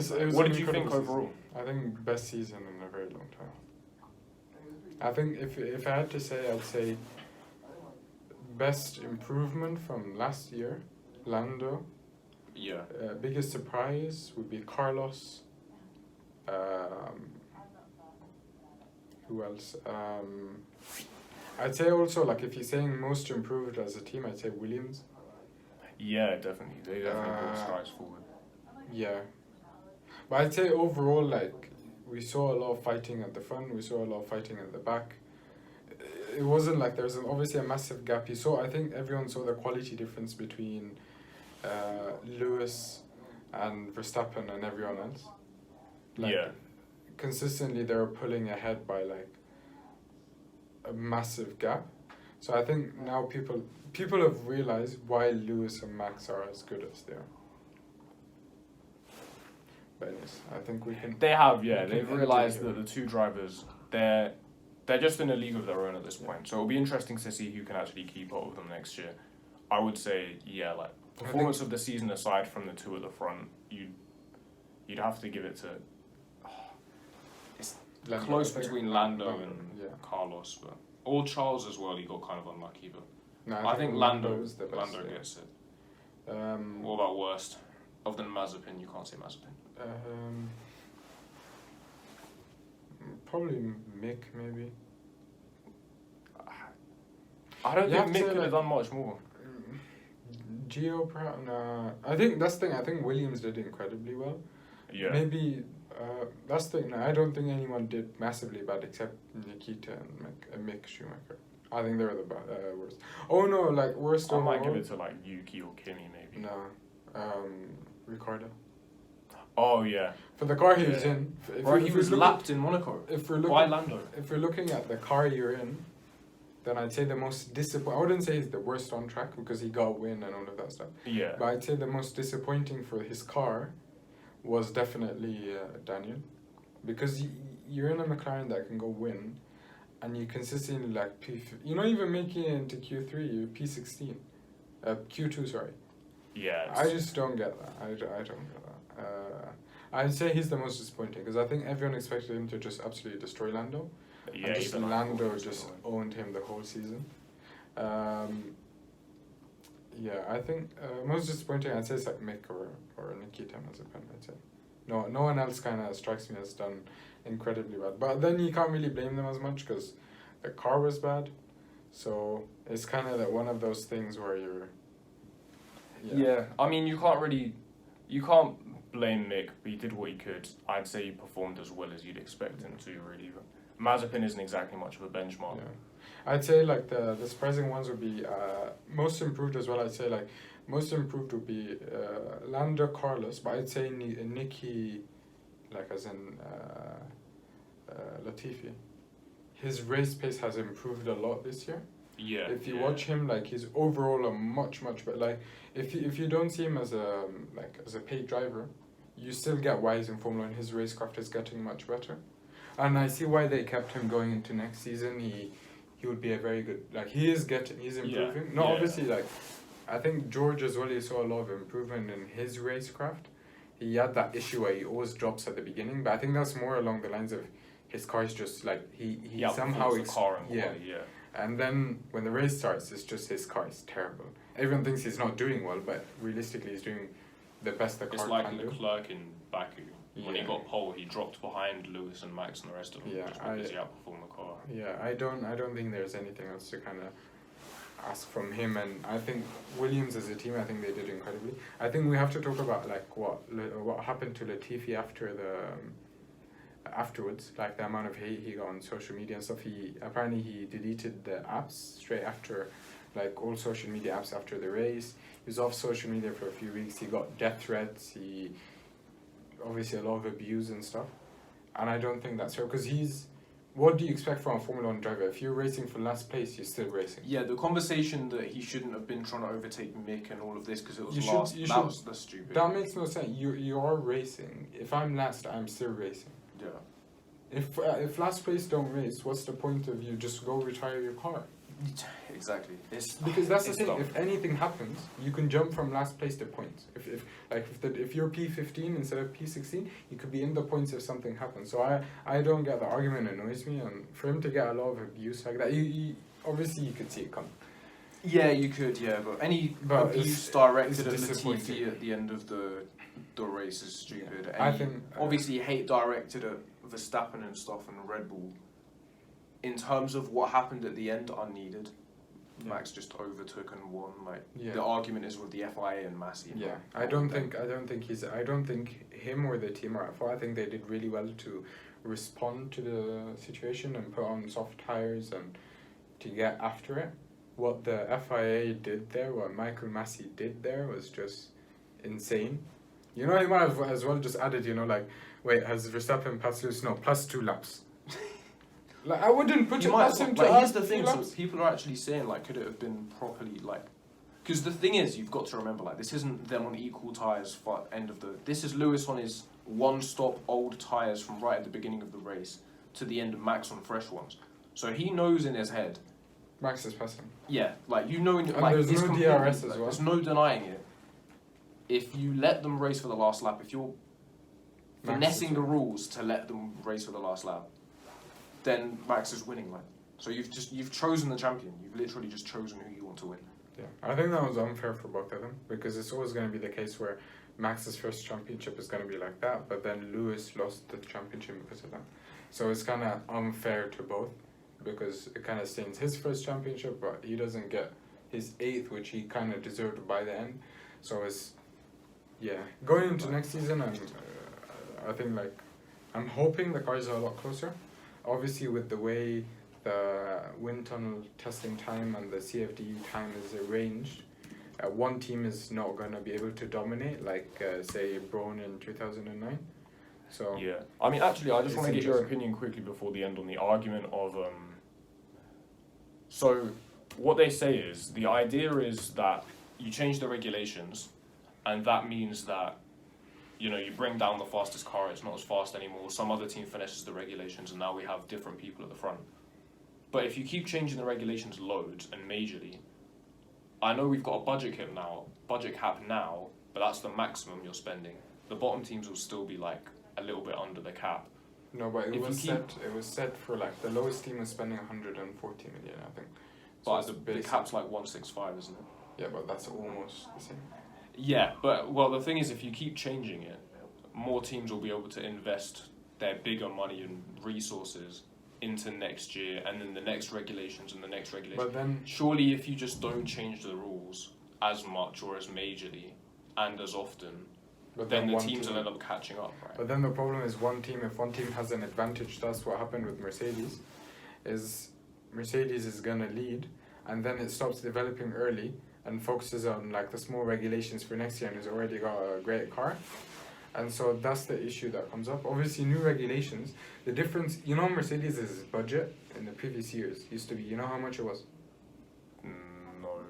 What did you think overall? I think best season in a very long time. I think if I had to say, I'd say best improvement from last year, Lando. Yeah. Biggest surprise would be Carlos. Who else? I'd say also, like, if you're saying most improved as a team, I'd say Williams. Yeah, definitely. They definitely brought strides forward. Yeah. But I'd say overall, like, we saw a lot of fighting at the front, we saw a lot of fighting at the back. It wasn't like there was obviously a massive gap. I think everyone saw the quality difference between Lewis and Verstappen and everyone else. Like, yeah. Consistently they were pulling ahead by like a massive gap. So I think now people have realized why Lewis and Max are as good as they are. But anyways, I think we can. They have, yeah. They've realized that the two drivers, they're just in a league of their own at this point. So it'll be interesting to see who can actually keep up with them next year. I would say, yeah, like performance of the season aside from the two at the front, you'd have to give it to. It's Lando, close between Lando and yeah. Carlos, but or Charles as well. He got kind of unlucky, but No, I think Lando is the best. Lando gets it. What about worst? Other than Mazepin, you can't say Mazepin. Probably Mick, maybe. I don't think Mick could like, have done much more. Gio, perhaps. Nah. I think that's the thing. I think Williams did incredibly well. Yeah. Maybe that's the thing. No, I don't think anyone did massively bad except Nikita and Mick Schumacher. I think they were the worst. Oh no, like worst. I might give it to like Yuki or Kimi maybe. No, Ricardo. Oh yeah. For the car he was in. He was lapped in Monaco. Why Lando? If we're looking at the car you're in, then I'd say the most disappointing. I wouldn't say he's the worst on track because he got a win and all of that stuff. Yeah. But I'd say the most disappointing for his car was definitely Daniel, because you're in a McLaren that can go win, and you consistently like you're not even making it into Q3. You're P16, Q2. Sorry. Yeah. I just don't get that. I don't get that. I'd say he's the most disappointing because I think everyone expected him to just absolutely destroy Lando. Yeah. And just Lando just owned him the whole season. Yeah, I think most disappointing I'd say it's like Mick or Nikita Mazepin. I'd say no one else kind of strikes me as done incredibly bad. But then you can't really blame them as much because the car was bad. So it's kind of that one of those things where you're. Yeah, I mean you can't blame Mick, but he did what he could. I'd say he performed as well as you'd expect him to, really. But Mazepin isn't exactly much of a benchmark. Yeah. I'd say like the surprising ones would be most improved as well. I'd say like most improved would be Lando, Carlos, but I'd say Nicky, like as in Latifi. His race pace has improved a lot this year. Yeah. If you watch him, like he's overall a much better. Like if you don't see him as a paid driver, you still get why he's in Formula 1. His racecraft is getting much better, and I see why they kept him going into next season. He would be a very good, like he's improving. Yeah. No, obviously, like I think George as well. He saw a lot of improvement in his racecraft. He had that issue where he always drops at the beginning, but I think that's more along the lines of his car is just like he somehow the car and quality, yeah. And then when the race starts, it's just his car is terrible. Everyone thinks he's not doing well, but realistically, he's doing the best the car can do. It's like Leclerc in Baku. When he got pole, he dropped behind Lewis and Max and the rest of them just because he outperformed the car. Yeah, I don't think there's anything else to kind of ask from him, and I think Williams as a team, I think they did incredibly. I think we have to talk about like what happened to Latifi after afterwards, like the amount of hate he got on social media and stuff. He deleted the apps straight after, like all social media apps after the race. He was off social media for a few weeks. He got death threats. He obviously a lot of abuse and stuff, and I don't think that's fair because what do you expect from a Formula 1 driver? If you're racing for last place, you're still racing. Yeah, the conversation that he shouldn't have been trying to overtake Mick and all of this because it was that's stupid. That makes no sense. You are racing. If I'm last, I'm still racing. Yeah. If last place don't race, what's the point of you just go retire your car? Exactly. It's Because that's the it's thing. dumb. If anything happens, you can jump from last place to points. If you're P15 instead of P16, you could be in the points if something happens. So I don't get the argument. Annoys me, and for him to get a lot of abuse like that, you obviously you could see it coming. Yeah, you could. Yeah, but any But abuse it's directed at disappointing. Latifi at the end of the race is stupid. I Any, think, obviously hate directed at Verstappen and stuff and Red Bull. In terms of what happened at the end, unneeded. Max just overtook and won. Like Yeah. the argument is with the FIA and Massey. Yeah, I don't think him or the team are at fault. I think they did really well to respond to the situation and put on soft tires and to get after it. What the FIA did there, what Michael Massey did there, was just insane. You know, he might have as well just added, like, wait, has Verstappen passed Lewis? No, plus 2 laps. Like, I wouldn't put it past him to like, here's add the 2 thing, so laps. people are actually saying, like, could it have been properly, like... Because the thing is, you've got to remember, like, this isn't them on equal tyres for end of the... This is Lewis on his one-stop old tyres from right at the beginning of the race to the end of Max on fresh ones. So he knows in his head... Max is passing. Yeah, like, you know... And like, there's it's no completely- DRS as like, well. There's no denying it. If you let them race for the last lap, if you're Max finessing is- the rules to let them race for the last lap, then Max is winning, like. So you've chosen the champion. You've literally just chosen who you want to win. Yeah, I think that was unfair for both of them because it's always going to be the case where Max's first championship is going to be like that, but then Lewis lost the championship because of that. So it's kind of unfair to both because it kind of stains his first championship, but he doesn't get his 8th, which he kind of deserved by the end. So it's, yeah, going into next season, I think like, I'm hoping the cars are a lot closer. Obviously, with the way the wind tunnel testing time and the CFD time is arranged, one team is not going to be able to dominate, like say Braun in 2009. So Yeah, I mean, actually, I just It's want to get your interesting. opinion quickly before the end on the argument of. So, what they say is the idea is that you change the regulations, and that means that, you bring down the fastest car. It's not as fast anymore. Some other team finishes the regulations, and now we have different people at the front. But if you keep changing the regulations loads and majorly, I know we've got a budget cap now, but that's the maximum you're spending. The bottom teams will still be like a little bit under the cap. no, but If you it was set for like the lowest team was spending 140 million, I think. So But it's the basic- cap's like 165, isn't it? Yeah, but that's almost the same. Yeah, but the thing is, if you keep changing it, more teams will be able to invest their bigger money and resources into next year, and then the next regulations and the next regulations. But then Surely, if you just don't change the rules as much or as majorly and as often, then the one teams team- will end up catching up, right? But then the problem is if one team has an advantage, that's what happened with Mercedes, is Mercedes is gonna lead and then it stops developing early and focuses on like the small regulations for next year and has already got a great car. And so that's the issue that comes up. Obviously new regulations, the difference, Mercedes' budget in the previous years used to be, how how much it was? No.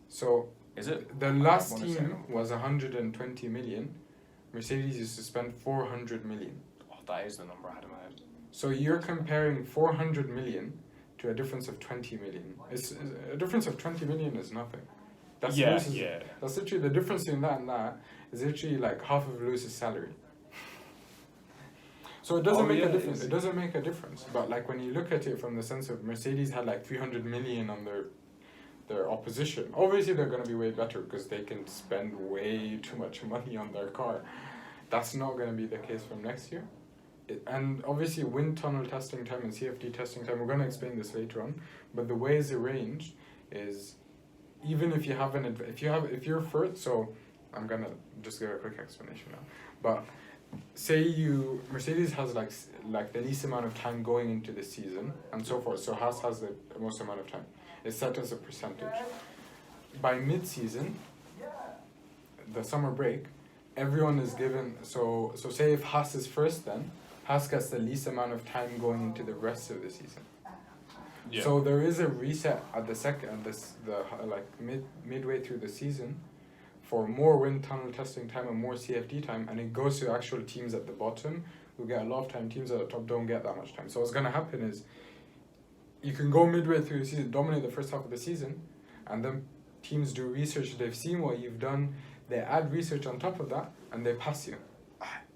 So Is it? the last wanna say team no. was 120 million. Mercedes used to spend 400 million. Oh, that is the number I had in my head. So you're comparing 400 million to a difference of 20 million. It's a difference of 20 million is nothing. That's Yeah, Lewis's- yeah. That's literally the difference in that and that is literally like half of Lewis's salary. So it doesn't Oh, make yeah, a it difference. is. It doesn't make a difference. But like when you look at it from the sense of Mercedes had like 300 million on their opposition. Obviously they're going to be way better because they can spend way too much money on their car. That's not going to be the case from next year. And obviously wind tunnel testing time and CFD testing time, we're going to explain this later on, but the way it's arranged is even if you have if you're first, so I'm going to just give a quick explanation now, but say Mercedes has like the least amount of time going into the season and so forth, so Haas has the most amount of time. It's set as a percentage. By mid-season, the summer break, everyone is given, so say if Haas is first, then Haas gets the least amount of time going into the rest of the season. Yeah. So there is a reset at midway through the season for more wind tunnel testing time and more CFD time, and it goes to actual teams at the bottom who get a lot of time. Teams at the top don't get that much time. So what's gonna happen is you can go midway through the season, dominate the first half of the season, and then teams do research. They've seen what you've done. They add research on top of that, and they pass you.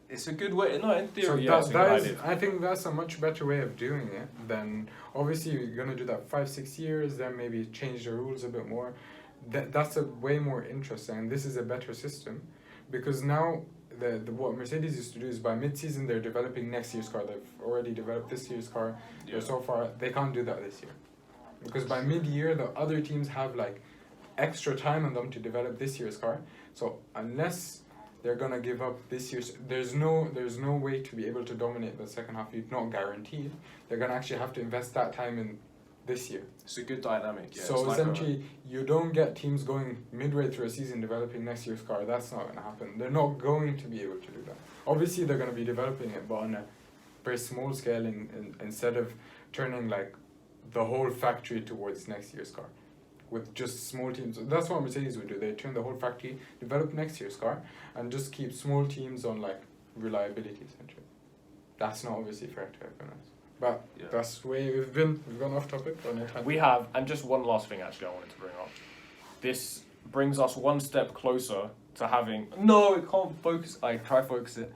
It's a good way. No, in theory, So yeah, it's a good that is, idea. I think that's a much better way of doing it than obviously you're gonna do that 5-6 years, then maybe change the rules a bit more. That's a way more interesting, and this is a better system, because now the what Mercedes used to do is by mid-season they're developing next year's car. They've already developed this year's car. Yeah. So far they can't do that this year, because by mid-year the other teams have like extra time on them to develop this year's car. So unless they're gonna give up this year's, there's no way to be able to dominate the second half. It's not guaranteed. They're gonna actually have to invest that time in this year. It's a good dynamic. Yeah, So essentially, you don't get teams going midway through a season developing next year's car. That's not gonna happen. They're not going to be able to do that. Obviously, they're gonna be developing it, but on a very small scale, instead of turning like the whole factory towards next year's car, with just small teams. That's what Mercedes would do. They turn the whole factory, develop next year's car, and just keep small teams on like reliability essentially. That's not obviously fair to everyone else. But Yeah. that's the way we've gone off topic on your time. We have, and just one last thing actually I wanted to bring up. This brings us one step closer to having. No, it can't focus. I try focus it.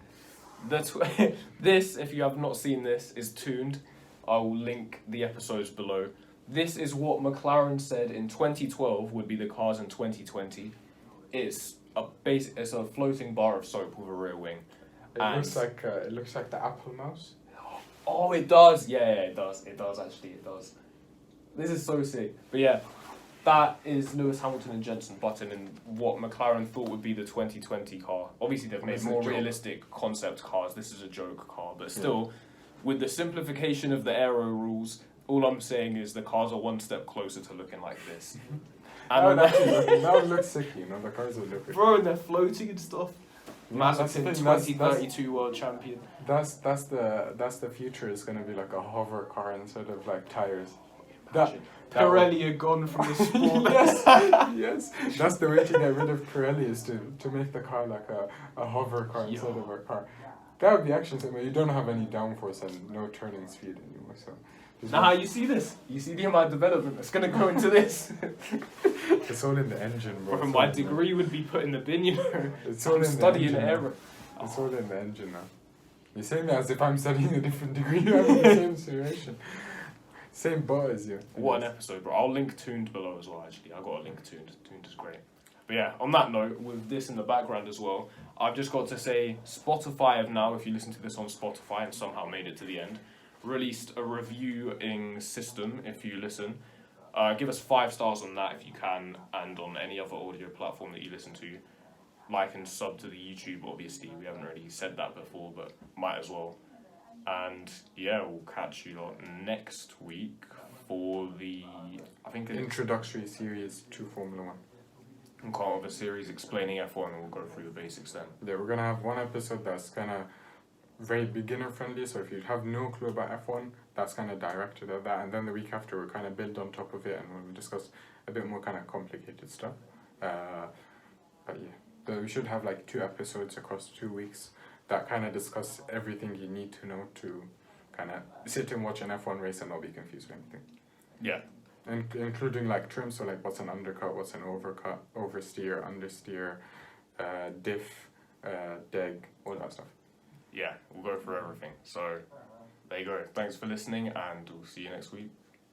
This, if you have not seen this, is tuned. I will link the episodes below. This is what McLaren said in 2012 would be the cars in 2020. It's a floating bar of soap with a rear wing. It looks like the Apple mouse. Oh, it does. Yeah, it does. It does actually. It does. This is so sick. But yeah, that is Lewis Hamilton and Jenson Button in what McLaren thought would be the 2020 car. Obviously, they've made It's a more joke. realistic concept cars. This is a joke car, but still, with the simplification of the aero rules, all I'm saying is the cars are one step closer to looking like this. That would look sick, you know. The cars would look good. Bro, they're floating and stuff. That's the Mazepin, thing, 2032 world champion. That's the future. Is gonna be like a hover car instead of like tires. Imagine. that would- Pirelli are gone from the sport. Yes, that's the way to get rid of Pirelli, is to make the car like a hover car instead of a car. That would be actually something. You don't have any downforce and no turning speed anymore. So Nah, you see this? You see the amount of development that's gonna go into this? it's all in the engine, bro. Bro, It's my all in the- degree would be put in the bin, you know. It's all I'm in the studying engine now. aero. It's all in the engine now. You're saying that as if I'm studying a different degree. I'm in the same situation. Same boat as you. What an episode, bro. I'll link Tuned below as well, actually. I got a link Tuned. Tuned is great. But yeah, on that note, with this in the background as well, I've just got to say Spotify have now, if you listen to this on Spotify and somehow made it to the end, released a reviewing system if you listen. Give us 5 stars on that if you can, and on any other audio platform that you listen to. Like and sub to the YouTube, obviously. We haven't really said that before, but might as well. And yeah, we'll catch you lot next week for the, I think it's Introductory series to Formula One. kind of a series explaining F1, and we'll go through the basics then. Yeah, we're gonna have one episode that's kind of very beginner friendly. So if you have no clue about F1, that's kind of directed at that. And then the week after, we'll kind of build on top of it, and we'll discuss a bit more kind of complicated stuff. But yeah, we should have like 2 episodes across 2 weeks that kind of discuss everything you need to know to kind of sit and watch an F1 race and not be confused with anything. Yeah. Including like trims, so like what's an undercut, what's an overcut, oversteer, understeer, diff, deg, all that stuff. Yeah, we'll go through everything. So, there you go. Thanks for listening, and we'll see you next week.